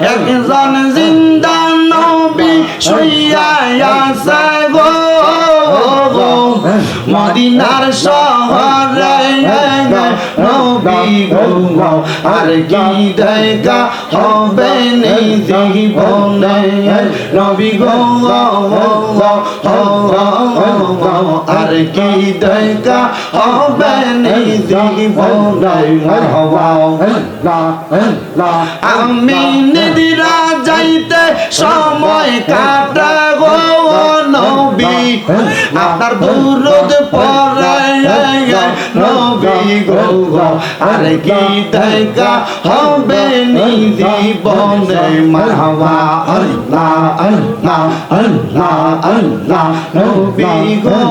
একজন জিন্দা নবী শুইয়া আছে গো মদিনার শহরে নবী গো আর কি দেখা হবে নেই জীবনে নবী গো আর কি দেখা হবে নেই জীবনে আমি নিদিরা যাইতে সময় কাটা গো নবী আপনার দুরুদ পড়ে নবী গো আর কি দেখা হবে নি জীবনে মারহাবা আল্লাহ আল্লাহ আল্লাহ আল্লাহ নবী গো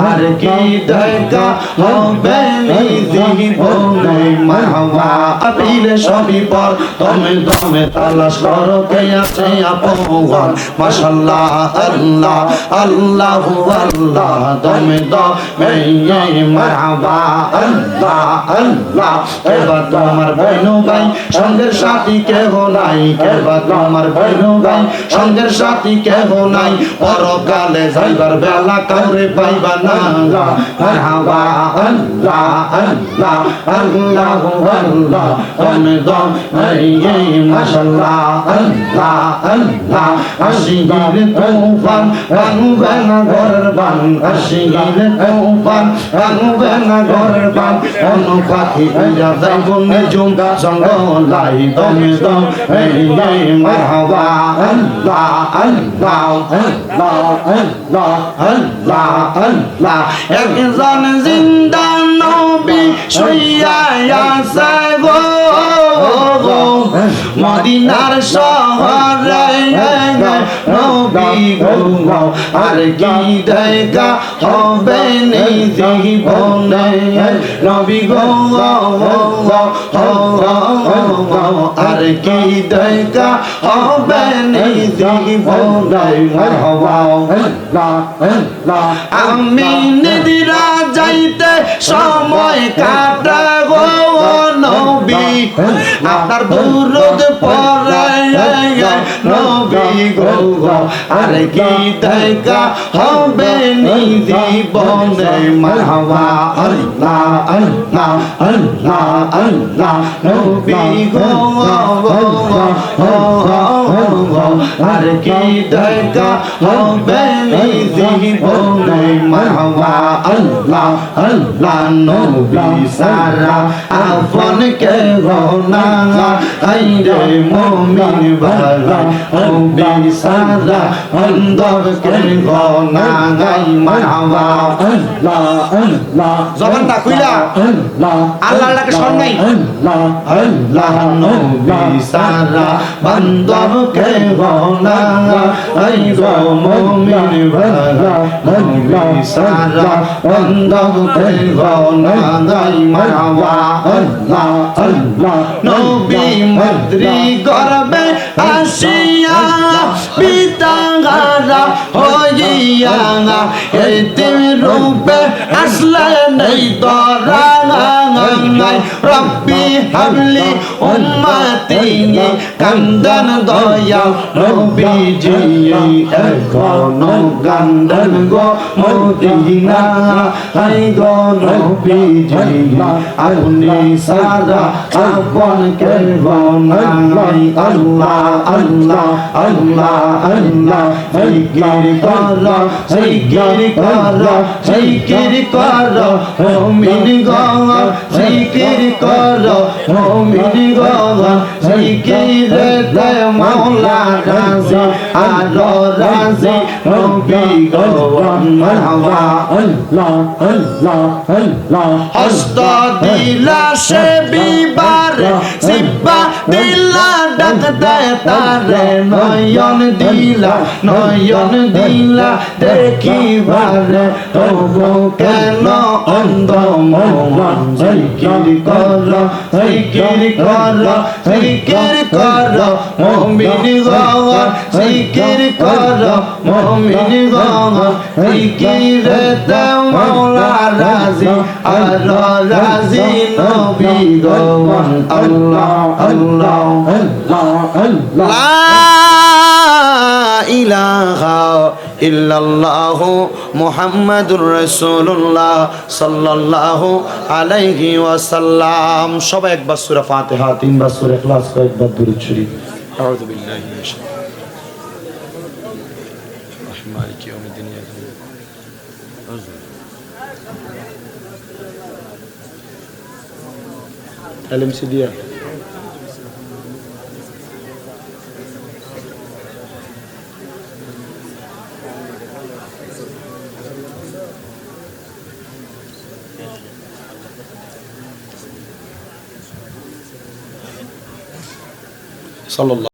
আর কি দেখা হবে নি জীবনে মারহাবা আপিল সবই পর তুমি দমে তালাশ করো কে আছে আপন মাশাআল্লাহ আল্লাহ আল্লাহ আল্লাহ দমে দমে মারহাবা আল্লাহ আল্লাহ এবার তোমার বইনু ভাই সঙ্গের সাথী কেহ নাই এবার তোমার বইনু ভাই সঙ্গের সাথী কেহ নাই পরকালে যাইবার বেলা কাউরে পাইবা না মারহাবা আল্লাহ আল্লাহ আল্লাহ আল্লাহ দমে দমে মাশাআল্লাহ আল্লাহ আল্লাহ আশিগির তুফান ভাঙবে না ঘরের বান আশিগির তুফান ভাঙবে না ঘরের বান অনু পাখি উড়া যাইব নিজুম জঙ্গলাই দমে দমে মারহাবা আল্লাহ আল্লাহ আল্লাহ আল্লাহ আল্লাহ আল্লাহ একজন জিন্দা নবী শুইয়া আছে গো মদিনার শহরে নবী গো আর কি দেখা হবে নেই জীবনে নবী গো আর কি দেখা হবে নেই জীবনে আমি নিদিরা যাইতে সময় কাটা গো নবী আপনার দুরুদ পড়ে নবী গো আর কি দেখা হবে নি জীবনে মারহাবা আল্লাহ আল্লাহ আল্লাহ আল্লাহ নবী গো আর কি দেখা হবে নি জীবনে মারহাবা আল্লাহ আল্লাহ নবী সারা আপন কে না আইরে মুমিন ভাই নবী সারা অন্তর কে না গাই মারহাবা আল্লাহ আল্লাহ জবানটা কইলা আল্লাহ আল্লাহর ডাকে শরণ নাই আল্লাহ আল্লাহ নবী সারা অন্তর কে না আইরে মুমিন ভাই নবী সারা অন্তর কে না গাই মারহাবা আল্লাহ আল্লাহ নবী মদ্রি গর্বে আসিয়া পিতাগারা হইয়া এতিম রূপে আসলে নেই তোরা রব্বি হাবলি উম্মতি কান্দন দয়া নবীজি এখনো কান্দন গো মদিনা হাই গো নবীজি আপনি সারা আপন কে নাই আল্লাহ আল্লাহ আল্লাহ আল্লাহ জিকির কর জিকির কর জিকির কর মুমিন গো জিকির কর মুমিন গো জিকিরে মাওলা রাজি আর রাজি নবী গো মারহাবা আল্লাহ আল্লাহ আল্লাহ হস্ত দিলা সে বিবার সিব্বা দিলা ডাক দে তারে নয়ন দিলা দেখিবারে তবু কেন অন্ধ মন জিকির কর মুমিন গো জিকির কর মুমিন গো জিকিরেতে মওলা রাজি আর রাজি নবী গো আল্লাহ আল্লাহ লা ইলাহা ইল্লাল্লাহু মুহাম্মাদুর রাসূলুল্লাহ সাল্লাল্লাহু আলাইহি ওয়াসাল্লাম। সবাই একবার সূরা ফাতিহা, তিনবার সূরা ইখলাস, কয়েকবার দুরূদ শরীফ। আউযু বিল্লাহি মিনাশ শাইতানির মালিকি ইয়াউমিদ্দিন। এলএমসি দিয়া সাল্লাল্লাহু